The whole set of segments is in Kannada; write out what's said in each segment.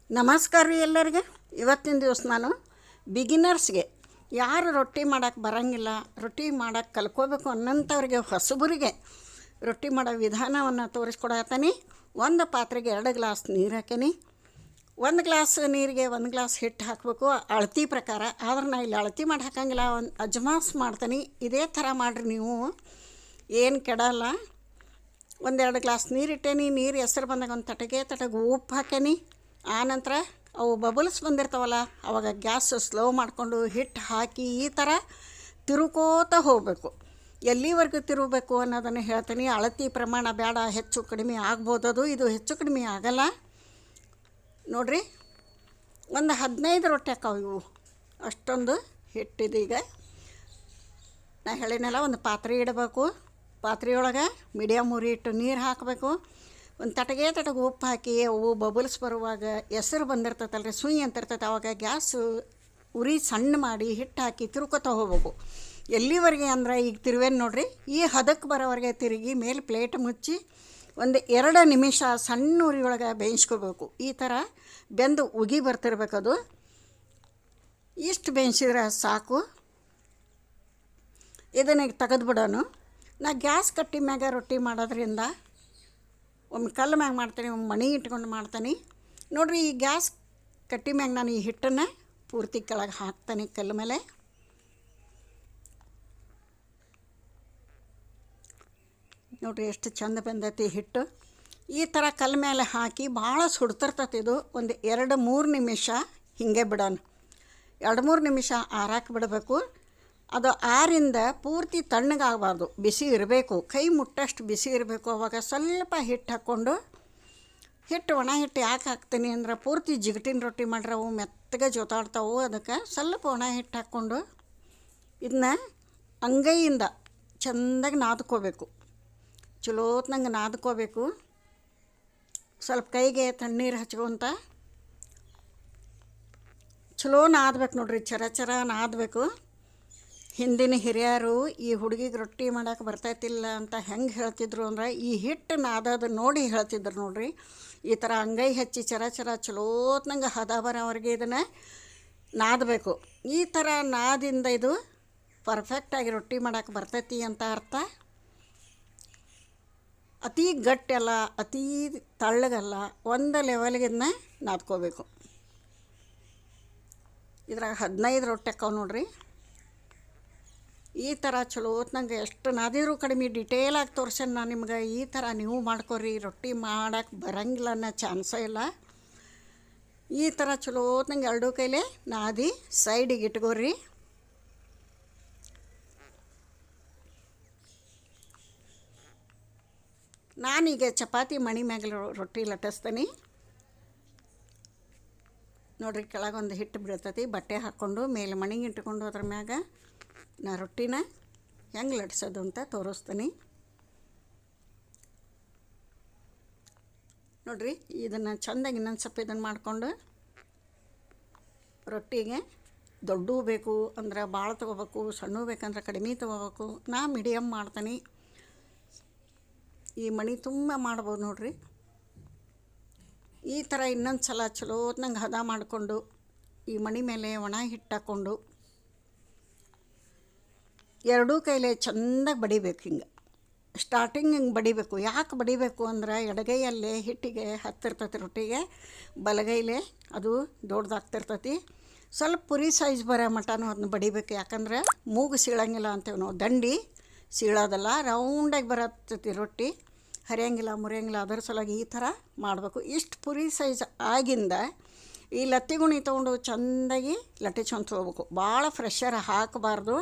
ನಮಸ್ಕಾರ ರೀ ಎಲ್ಲರಿಗೆ. ಇವತ್ತಿನ ದಿವಸ ನಾನು ಬಿಗಿನರ್ಸ್ಗೆ ಯಾರು ರೊಟ್ಟಿ ಮಾಡೋಕ್ಕೆ ಬರೋಂಗಿಲ್ಲ, ರೊಟ್ಟಿ ಮಾಡೋಕ್ಕೆ ಕಲ್ಕೋಬೇಕು ಅನ್ನೋಂಥವ್ರಿಗೆ, ಹೊಸಬರಿಗೆ ರೊಟ್ಟಿ ಮಾಡೋ ವಿಧಾನವನ್ನು ತೋರಿಸ್ಕೊಡತ್ತೀನಿ. ಒಂದು ಪಾತ್ರೆಗೆ 2 ಗ್ಲಾಸ್ ನೀರು ಹಾಕೀನಿ. 1 ಗ್ಲಾಸ್ ನೀರಿಗೆ 1 ಗ್ಲಾಸ್ ಹಿಟ್ಟು ಹಾಕಬೇಕು ಅಳತಿ ಪ್ರಕಾರ. ಆದ್ರೆ ನಾನು ಇಲ್ಲಿ ಅಳತಿ ಮಾಡಿ ಹಾಕೋಂಗಿಲ್ಲ, ಒಂದು ಅಜ್ಮಾಸ್ ಮಾಡ್ತೀನಿ. ಇದೇ ಥರ ಮಾಡಿರಿ ನೀವು, ಏನು ಕೆಡಲ್ಲ. 1-2 ಗ್ಲಾಸ್ ನೀರು ಇಟ್ಟೇನಿ. ನೀರು ಹೆಸರು ಬಂದಾಗ ಒಂದು ತಟಗೆ ಉಪ್ಪು ಹಾಕೇನಿ. ಆನಂತರ ಅವು ಬಬಲ್ಸ್ ಬಂದಿರ್ತಾವಲ್ಲ, ಆವಾಗ ಗ್ಯಾಸ್ ಸ್ಲೋ ಮಾಡಿಕೊಂಡು ಹಿಟ್ಟು ಹಾಕಿ ಈ ಥರ ತಿರುಕೋತ ಹೋಗಬೇಕು. ಎಲ್ಲಿವರೆಗೂ ತಿರುಗಬೇಕು ಅನ್ನೋದನ್ನು ಹೇಳ್ತೀನಿ. ಅಳತಿ ಪ್ರಮಾಣ ಬೇಡ, ಹೆಚ್ಚು ಕಡಿಮೆ ಆಗ್ಬೋದದು. ಇದು ಹೆಚ್ಚು ಕಡಿಮೆ ಆಗಲ್ಲ ನೋಡಿರಿ. ಒಂದು 15 ರೊಟ್ಟಿ ಹಾಕಾವು ಇವು. ಅಷ್ಟೊಂದು ಹಿಟ್ಟಿದೀಗ ನಾ ಹೇಳಿನಲ್ಲ. ಒಂದು ಪಾತ್ರೆ ಇಡಬೇಕು. ಪಾತ್ರೆಯೊಳಗೆ ಮೀಡಿಯಮ್ ಉರಿ ಇಟ್ಟು ನೀರು ಹಾಕಬೇಕು. ಒಂದು ತಟಗೆ ಉಪ್ಪು ಹಾಕಿ ಅವು ಬಬಲ್ಸ್ ಬರುವಾಗ ಹೆಸರು ಬಂದಿರ್ತೈತಲ್ರಿ, ಸುಯಿ ಅಂತ ಇರ್ತೈತೆ, ಆವಾಗ ಗ್ಯಾಸು ಉರಿ ಸಣ್ಣ ಮಾಡಿ ಹಿಟ್ಟು ಹಾಕಿ ತಿರುಕೋತ ಹೋಗ್ಬೇಕು. ಎಲ್ಲಿವರೆಗೆ ಅಂದ್ರೆ ಈಗ ತಿರುವೇನು ನೋಡಿರಿ, ಈ ಹದಕ್ಕೆ ಬರೋವರೆಗೆ ತಿರುಗಿ ಮೇಲೆ ಪ್ಲೇಟ್ ಮುಚ್ಚಿ ಒಂದು 2 ನಿಮಿಷ ಸಣ್ಣ ಉರಿಯೊಳಗೆ ಬೇಯಿಸ್ಕೋಬೇಕು. ಈ ಥರ ಬೆಂದು ಉಗಿ ಬರ್ತಿರ್ಬೇಕದು. ಇಷ್ಟು ಬೇಯಿಸಿದ್ರೆ ಸಾಕು. ಇದನ್ನ ತೆಗೆದು ಬಿಡೋನು. ನಾ ಗ್ಯಾಸ್ ಕಟ್ಟಿ ಮ್ಯಾಗ ರೊಟ್ಟಿ ಮಾಡೋದ್ರಿಂದ ಒಮ್ಮೆ ಕಲ್ಲು ಮ್ಯಾಗ ಮಾಡ್ತೀನಿ, ಒಮ್ಮೆ ಮಣಿ ಇಟ್ಕೊಂಡು ಮಾಡ್ತೀನಿ ನೋಡಿರಿ. ಈ ಗ್ಯಾಸ್ ಕಟ್ಟಿ ಮ್ಯಾಗ ನಾನು ಈ ಹಿಟ್ಟನ್ನು ಪೂರ್ತಿ ಕೆಳಗೆ ಹಾಕ್ತೀನಿ ಕಲ್ಲು ಮೇಲೆ. ನೋಡಿರಿ ಎಷ್ಟು ಚಂದ ಬಂದೈತಿ ಹಿಟ್ಟು. ಈ ಥರ ಕಲ್ಲು ಮೇಲೆ ಹಾಕಿ ಭಾಳ ಸುಡ್ತಿರ್ತೈತಿ ಇದು. ಒಂದು 2-3 ನಿಮಿಷ ಹೀಗೆ ಬಿಡೋಣ. 2-3 ನಿಮಿಷ ಆರಾಕಿ ಬಿಡಬೇಕು. ಅದು ಆರಿಂದ ಪೂರ್ತಿ ತಣ್ಣಗಾಗಬಾರ್ದು, ಬಿಸಿ ಇರಬೇಕು, ಕೈ ಮುಟ್ಟಷ್ಟು ಬಿಸಿ ಇರಬೇಕು. ಅವಾಗ ಸ್ವಲ್ಪ ಹಿಟ್ಟು ಹಾಕ್ಕೊಂಡು, ಹಿಟ್ಟು ಒಣ ಹಿಟ್ಟು ಯಾಕೆ ಹಾಕ್ತೀನಿ ಅಂದ್ರೆ ಪೂರ್ತಿ ಜಿಗಟಿನ ರೊಟ್ಟಿ ಮಾಡ್ರೆ ಅವು ಮೆತ್ತಗೆ ಜೊತಾಡ್ತಾವು. ಅದಕ್ಕೆ ಸ್ವಲ್ಪ ಒಣ ಹಿಟ್ಟು ಹಾಕ್ಕೊಂಡು ಇದನ್ನ ಅಂಗೈಯಿಂದ ಚೆಂದಾಗಿ ನಾದ್ಕೋಬೇಕು. ಚಲೋತ್ನಂಗೆ ನಾದ್ಕೋಬೇಕು. ಸ್ವಲ್ಪ ಕೈಗೆ ತಣ್ಣೀರು ಹಚ್ಕೊಂತ ಚಲೋ ನಾದ್ಬೇಕು ನೋಡ್ರಿ. ಚರ ನಾದಬೇಕು. ಹಿಂದಿನ ಹಿರಿಯರು ಈ ಹುಡುಗಿಗೆ ರೊಟ್ಟಿ ಮಾಡೋಕೆ ಬರ್ತೈತಿಲ್ಲ ಅಂತ ಹೆಂಗೆ ಹೇಳ್ತಿದ್ರು ಅಂದ್ರೆ ಈ ಹಿಟ್ಟು ನಾದೋದು ನೋಡಿ ಹೇಳ್ತಿದ್ರು ನೋಡ್ರಿ. ಈ ಥರ ಅಂಗೈ ಹಚ್ಚಿ ಚರ ಚಲೋತ್ನಂಗೆ ಹದ ಬರೋವರೆಗೆ ಇದನ್ನು ನಾದಬೇಕು. ಈ ಥರ ನಾದಿಂದ ಇದು ಪರ್ಫೆಕ್ಟಾಗಿ ರೊಟ್ಟಿ ಮಾಡೋಕೆ ಬರ್ತೈತಿ ಅಂತ ಅರ್ಥ. ಅತಿ ಗಟ್ಟಿಯಲ್ಲ, ಅತಿ ತಳ್ಳಗಲ್ಲ, ಒಂದು ಲೆವೆಲ್ಗೆ ಇದನ್ನ ನಾದ್ಕೋಬೇಕು. ಇದ್ರಾಗ 15 ರೊಟ್ಟಿ ಹಾಕವು ನೋಡ್ರಿ. ಈ ಥರ ಚಲೋತ್ನಂಗೆ ಎಷ್ಟು ನಾದಿದ್ರು ಕಡಿಮೆ ಡಿಟೇಲಾಗಿ ತೋರ್ಸೇನೆ ನಾನು ನಿಮ್ಗೆ. ಈ ಥರ ನೀವು ಮಾಡ್ಕೊರಿ. ರೊಟ್ಟಿ ಮಾಡೋಕ್ಕೆ ಬರಂಗಿಲ್ಲ ಅನ್ನೋ ಚಾನ್ಸೇ ಇಲ್ಲ. ಈ ಥರ ಚಲೋತ್ನಂಗೆ 2 ಕೈಲೇ ನಾದಿ ಸೈಡಿಗೆ ಇಟ್ಕೋರಿ. ನಾನೀಗ ಚಪಾತಿ ಮಣಿ ಮ್ಯಾಗ ರೊಟ್ಟಿ ಲಟ್ಟಿಸ್ತೀನಿ ನೋಡಿರಿ. ಕೆಳಗೊಂದು ಹಿಟ್ಟು ಬೀಳ್ತೈತಿ. ಬಟ್ಟೆ ಹಾಕ್ಕೊಂಡು ಮೇಲೆ ಮಣಿಗೆ ಇಟ್ಕೊಂಡು ಅದ್ರ ಮ್ಯಾಗ ನಾ ರೊಟ್ಟಿನ ಹೆಂಗೆ ಲಟ್ಸೋದು ಅಂತ ತೋರಿಸ್ತೀನಿ ನೋಡಿರಿ. ಇದನ್ನು ಚೆಂದಾಗಿ ಇನ್ನೊಂದು ಸ್ವಲ್ಪ ಇದನ್ನು ಮಾಡಿಕೊಂಡು ರೊಟ್ಟಿಗೆ ದೊಡ್ಡವು ಬೇಕು ಅಂದ್ರೆ ಭಾಳ ತೊಗೋಬೇಕು, ಸಣ್ಣ ಬೇಕಂದ್ರೆ ಕಡಿಮೆ ತೊಗೋಬೇಕು. ನಾ ಮೀಡಿಯಮ್ ಮಾಡ್ತೀನಿ. ಈ ಮಣಿ ತುಂಬ ಮಾಡ್ಬೋದು ನೋಡಿರಿ. ಈ ಥರ ಇನ್ನೊಂದು ಸಲ ಚಲೋತ್ನಂಗೆ ಹದ ಮಾಡಿಕೊಂಡು ಈ ಮಣಿ ಮೇಲೆ ಒಣ ಹಿಟ್ಟು ಹಾಕ್ಕೊಂಡು 2 ಕೈಲೇ ಚೆಂದಾಗಿ ಬಡಿಬೇಕು. ಹಿಂಗೆ ಸ್ಟಾರ್ಟಿಂಗ್ ಹಿಂಗೆ ಬಡಿಬೇಕು. ಯಾಕೆ ಬಡಿಬೇಕು ಅಂದ್ರೆ ಎಡಗೈಯಲ್ಲೇ ಹಿಟ್ಟಿಗೆ ಹತ್ತಿರ್ತೈತಿ ರೊಟ್ಟಿಗೆ, ಬಲಗೈಲೇ ಅದು ದೊಡ್ಡದಾಗ್ತಿರ್ತೈತಿ. ಸ್ವಲ್ಪ ಪುರಿ ಸೈಜ್ ಬರೋ ಮಟನೂ ಅದನ್ನ ಬಡಿಬೇಕು. ಯಾಕಂದ್ರೆ ಮೂಗು ಸೀಳಂಗಿಲ್ಲ ಅಂತೇವೆ ನಾವು. ದಂಡಿ ಸೀಳೋದಲ್ಲ, ರೌಂಡಾಗಿ ಬರತ್ತೈತಿ ರೊಟ್ಟಿ, ಹರಿಯಂಗಿಲ್ಲ ಮುರಿಯಂಗಿಲ್ಲ. ಅದರ ಸಲುವಾಗಿ ಈ ಥರ ಮಾಡಬೇಕು. ಇಷ್ಟು ಪುರಿ ಸೈಜ್ ಆಗಿಂದ ಈ ಲತ್ತಿಗುಣಿ ತೊಗೊಂಡು ಚೆಂದಾಗಿ ಲಟ್ಟಿಸ್ಕೊಂತ ಹೋಗ್ಬೇಕು. ಭಾಳ ಫ್ರೆಶರ್ ಹಾಕಬಾರ್ದು.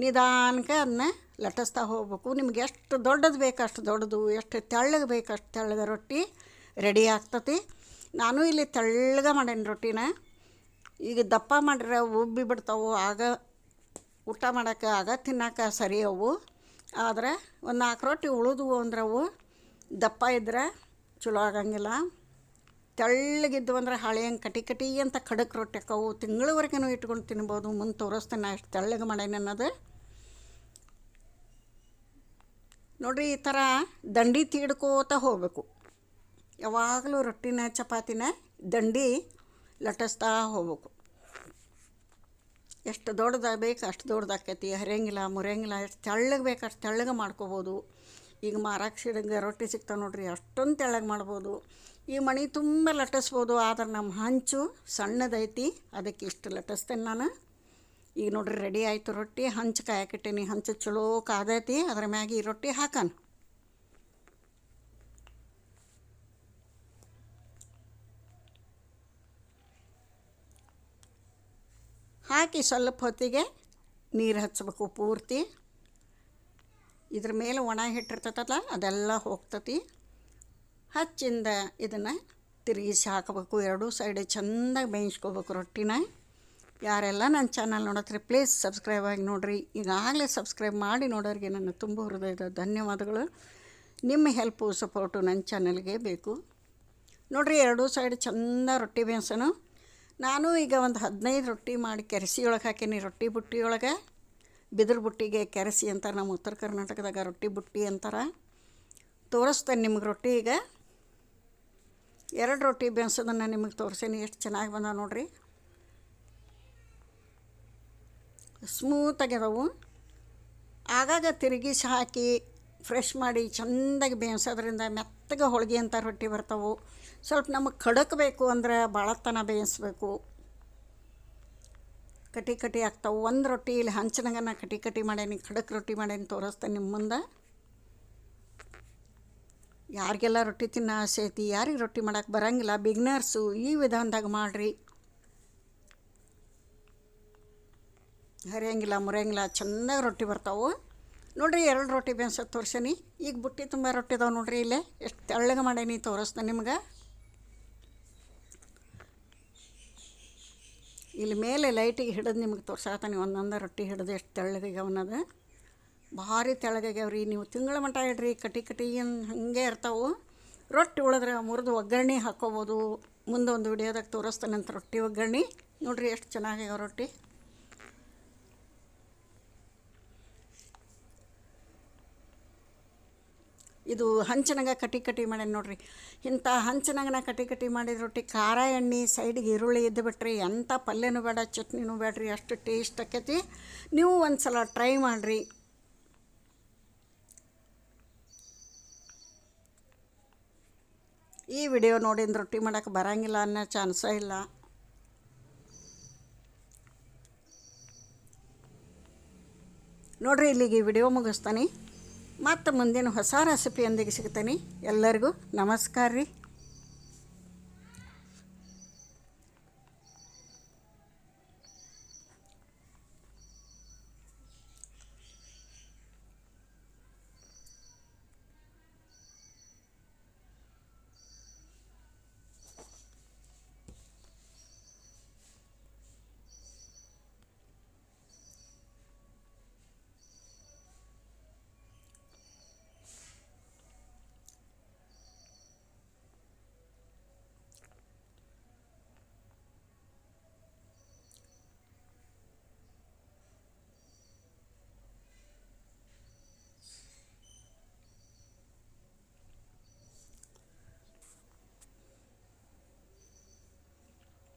ನಿಧಾನಕ್ಕೆ ಅದನ್ನ ಲಟ್ಟಿಸ್ತಾ ಹೋಗ್ಬೇಕು. ನಿಮ್ಗೆ ಎಷ್ಟು ದೊಡ್ಡದು ಬೇಕು ಅಷ್ಟು ದೊಡ್ಡದು, ಎಷ್ಟು ತೆಳ್ಳಗೆ ಬೇಕು ಅಷ್ಟು ತೆಳ್ಳಗೆ ರೊಟ್ಟಿ ರೆಡಿ ಆಗ್ತತಿ. ನಾನು ಇಲ್ಲಿ ತೆಳ್ಳಗೆ ಮಾಡೇನಿ ರೊಟ್ಟಿನ. ಈಗ ದಪ್ಪ ಮಾಡಿದ್ರೆ ಉಬ್ಬಿ ಬಿಡ್ತಾವೆ. ಆಗ ಊಟ ಮಾಡೋಕ್ಕೆ ಆಗ ತಿನ್ನೋಕೆ ಸರಿ ಅವು. ಆದರೆ ಒಂದು 4 ರೊಟ್ಟಿ ಉಳಿದ್ವು ಅಂದ್ರೆ ಅವು ದಪ್ಪ ಇದ್ರೆ ಚಲೋ ಆಗಂಗಿಲ್ಲ. ತೆಳ್ಳಗಿದ್ವು ಅಂದ್ರೆ ಹಳೆಯಂಗೆ ಕಟಿ ಅಂತ ಖಡಕ್ ರೊಟ್ಟಿ ಹಾಕವು. ತಿಂಗಳವರೆಗೂ ಇಟ್ಕೊಂಡು ತಿನ್ಬೋದು. ಮುಂದೆ ತೋರಿಸ್ತೀನಿ ಅಷ್ಟು ತೆಳ್ಳಗೆ ಮಾಡೇನಿ ಅನ್ನೋದು ನೋಡಿರಿ. ಈ ಥರ ದಂಡಿ ತೀಡ್ಕೋತ ಹೋಗಬೇಕು. ಯಾವಾಗಲೂ ರೊಟ್ಟಿನ ಚಪಾತಿನ ದಂಡಿ ಲಟ್ಟಿಸ್ತಾ ಹೋಗ್ಬೇಕು. ಎಷ್ಟು ದೊಡ್ಡದಾಗಬೇಕು ಅಷ್ಟು ದೊಡ್ಡದಾಕೈತಿ, ಹರಿಯಂಗಿಲ್ಲ ಮುರಿಯಂಗಿಲ್ಲ. ಎಷ್ಟು ತೆಳ್ಳಗೆ ಬೇಕು ಅಷ್ಟು ತೆಳ್ಳಗೆ ಮಾಡ್ಕೋಬೋದು. ಈಗ ಮಾರಾಕ್ ಸಿಡಂಗೆ ರೊಟ್ಟಿ ಸಿಗ್ತಾವೆ ನೋಡ್ರಿ, ಅಷ್ಟೊಂದು ತೆಳ್ಳಗೆ ಮಾಡ್ಬೋದು. ಈ ಮಣಿ ತುಂಬ ಲಟ್ಟಿಸ್ಬೋದು. ಆದ್ರೆ ನಮ್ಮ ಹಂಚು ಸಣ್ಣದೈತಿ, ಅದಕ್ಕೆ ಇಷ್ಟು ಲಟ್ಟಿಸ್ತೇನೆ ನಾನು. ಈಗ ನೋಡ್ರಿ ರೆಡಿ ಆಯಿತು ರೊಟ್ಟಿ. ಹಂಚು ಕಾಯಕ್ಕಿಟ್ಟೀನಿ, ಹಂಚು ಚಲೋ ಕಾದೈತಿ. ಅದ್ರ ಮ್ಯಾಗ ಈ ರೊಟ್ಟಿ ಹಾಕೋಣ. ಹಾಕಿ ಸ್ವಲ್ಪ ಹೊತ್ತಿಗೆ ನೀರು ಹಚ್ಚಬೇಕು ಪೂರ್ತಿ. ಇದ್ರ ಮೇಲೆ ಒಣ ಹಿಟ್ಟಿರ್ತೈತಲ್ಲ ಅದೆಲ್ಲ ಹೋಗ್ತತಿ. ಹಚ್ಚಿಂದ ಇದನ್ನು ತಿರುಗಿಸಿ ಹಾಕಬೇಕು. ಎರಡೂ ಸೈಡ್ ಚೆಂದಾಗಿ ಬೇಯಿಸ್ಕೋಬೇಕು ರೊಟ್ಟಿನ. ಯಾರೆಲ್ಲ ನನ್ನ ಚಾನಲ್ ನೋಡತ್ರಿ ಪ್ಲೀಸ್ ಸಬ್ಸ್ಕ್ರೈಬ್ ಆಗಿ ನೋಡಿರಿ. ಈಗಾಗಲೇ ಸಬ್ಸ್ಕ್ರೈಬ್ ಮಾಡಿ ನೋಡೋರಿಗೆ ನನ್ನ ತುಂಬ ಹೃದಯದ ಧನ್ಯವಾದಗಳು. ನಿಮ್ಮ ಹೆಲ್ಪು ಸಪೋರ್ಟು ನನ್ನ ಚಾನಲ್ಗೆ ಬೇಕು. ನೋಡಿರಿ ಎರಡೂ ಸೈಡ್ ಚೆಂದ ರೊಟ್ಟಿ ಬೇಯಿಸೋಣ. ನಾನು ಈಗ ಒಂದು 15 ರೊಟ್ಟಿ ಮಾಡಿ ಕೆರಸಿ ಒಳಗೆ ಹಾಕೀನಿ. ರೊಟ್ಟಿ ಬುಟ್ಟಿ ಒಳಗೆ, ಬಿದಿರು ಬುಟ್ಟಿಗೆ ಕೆರಸಿ ಅಂತಾರೆ, ನಮ್ಮ ಉತ್ತರ ಕರ್ನಾಟಕದಾಗ ರೊಟ್ಟಿ ಬುಟ್ಟಿ ಅಂತಾರೆ. ತೋರಿಸ್ತೇನೆ ನಿಮ್ಗೆ ರೊಟ್ಟಿ. ಈಗ 2 ರೊಟ್ಟಿ ಬೇಯಿಸೋದನ್ನು ನಿಮಗೆ ತೋರಿಸೀನಿ. ಎಷ್ಟು ಚೆನ್ನಾಗಿ ಬಂದ ನೋಡಿರಿ, ಸ್ಮೂತಾಗ್ಯದವು. ಆಗಾಗ ತಿರುಗಿಸಿ ಹಾಕಿ ಫ್ರೆಶ್ ಮಾಡಿ ಚೆಂದಾಗಿ ಬೇಯಿಸೋದ್ರಿಂದ ಮೆತ್ತಗೆ ಹೋಳಿಗೆ ಅಂತ ರೊಟ್ಟಿ ಬರ್ತಾವೆ. ಸ್ವಲ್ಪ ನಮಗೆ ಖಡಕ್ ಬೇಕು ಅಂದ್ರೆ ಭಾಳತನ ಬೇಯಿಸ್ಬೇಕು, ಕಟಿ ಕಟಿ ಆಗ್ತಾವೆ. ಒಂದು ರೊಟ್ಟಿ ಇಲ್ಲಿ ಹಂಚಿನಾಗ ನಾ ಕಟಿ ಮಾಡೇನಿ, ಖಡಕ್ ರೊಟ್ಟಿ ಮಾಡೇನಿ, ತೋರಿಸ್ತೇನೆ ನಿಮ್ಮ ಮುಂದೆ. ಯಾರಿಗೆಲ್ಲ ರೊಟ್ಟಿ ತಿನ್ನೋ ಆಸೆ ಐತಿ, ಯಾರಿಗೆ ರೊಟ್ಟಿ ಮಾಡೋಕೆ ಬರೋಂಗಿಲ್ಲ, ಬಿಗ್ನರ್ಸು ಈ ವಿಧಾನದಾಗ ಮಾಡಿರಿ. ಹರಿಯಂಗಿಲ್ಲ ಮುರಿಯಂಗಿಲ್ಲ, ಚೆಂದಾಗಿ ರೊಟ್ಟಿ ಬರ್ತಾವೆ ನೋಡಿರಿ. 2 ರೊಟ್ಟಿ ಬೇಯಿಸೋದು ತೋರಿಸೀನಿ. ಈಗ ಬುಟ್ಟಿ ತುಂಬ ರೊಟ್ಟಿ ಇದಾವೆ ನೋಡಿರಿ. ಇಲ್ಲೇ ಎಷ್ಟು ತೆಳ್ಳಗೆ ಮಾಡೇನಿ ತೋರಿಸ್ತೇನೆ ನಿಮ್ಗೆ. ಇಲ್ಲಿ ಮೇಲೆ ಲೈಟಿಗೆ ಹಿಡಿದು ನಿಮಗೆ ತೋರ್ಸಾತಾನೆ ಒಂದೊಂದು ರೊಟ್ಟಿ ಹಿಡಿದು ಎಷ್ಟು ತೆಳ್ಳಗೆ ಅನ್ನೋದು. ಭಾರಿ ತೆಳ್ಳಗಾಗ್ಯಾವ್ರಿ. ನೀವು ತಿಂಗಳ ಮಟ್ಟ ಇಡ್ರಿ, ಕಟಿ ಹಾಗೆ ಇರ್ತಾವೆ. ರೊಟ್ಟಿ ಉಳಿದ್ರೆ ಮುರಿದು ಒಗ್ಗರಣೆ ಹಾಕ್ಕೋಬೋದು. ಮುಂದೆ ಒಂದು ವಿಡಿಯೋದಾಗ ತೋರಿಸ್ತಾನೆ ಅಂತ ರೊಟ್ಟಿ ಒಗ್ಗರಣೆ. ನೋಡಿರಿ ಎಷ್ಟು ಚೆನ್ನಾಗ್ಯಾವ ರೊಟ್ಟಿ. ಇದು ಹಂಚಿನಾಗ ಕಟಿ ಮಾಡೇನಿ ನೋಡಿರಿ. ಇಂಥ ಹಂಚಿನಾಗ ನಾ ಕಟಿ ಮಾಡಿದ ರೊಟ್ಟಿ, ಖಾರ ಎಣ್ಣೆ ಸೈಡಿಗೆ ಈರುಳ್ಳಿ ಇದ್ದು ಬಿಟ್ರಿ, ಎಂಥ ಪಲ್ಯನೂ ಬೇಡ, ಚಟ್ನಿನೂ ಬೇಡ್ರಿ, ಅಷ್ಟು ಟೇಸ್ಟ್ ಆಕೈತಿ. ನೀವು ಒಂದು ಸಲ ಟ್ರೈ ಮಾಡಿರಿ. ಈ ವಿಡಿಯೋ ನೋಡಿದ ರೊಟ್ಟಿ ಮಾಡೋಕೆ ಬರೋಂಗಿಲ್ಲ ಅನ್ನೋ ಚಾನ್ಸೇ ಇಲ್ಲ. ನೋಡಿರಿ ಇಲ್ಲಿಗೆ ಈ ವಿಡಿಯೋ ಮುಗಿಸ್ತಾನೆ. ಮತ್ತು ಮುಂದಿನ ಹೊಸ ರೆಸಿಪಿಯೊಂದಿಗೆ ಸಿಗ್ತೀನಿ. ಎಲ್ಲರಿಗೂ ನಮಸ್ಕಾರ ರೀ.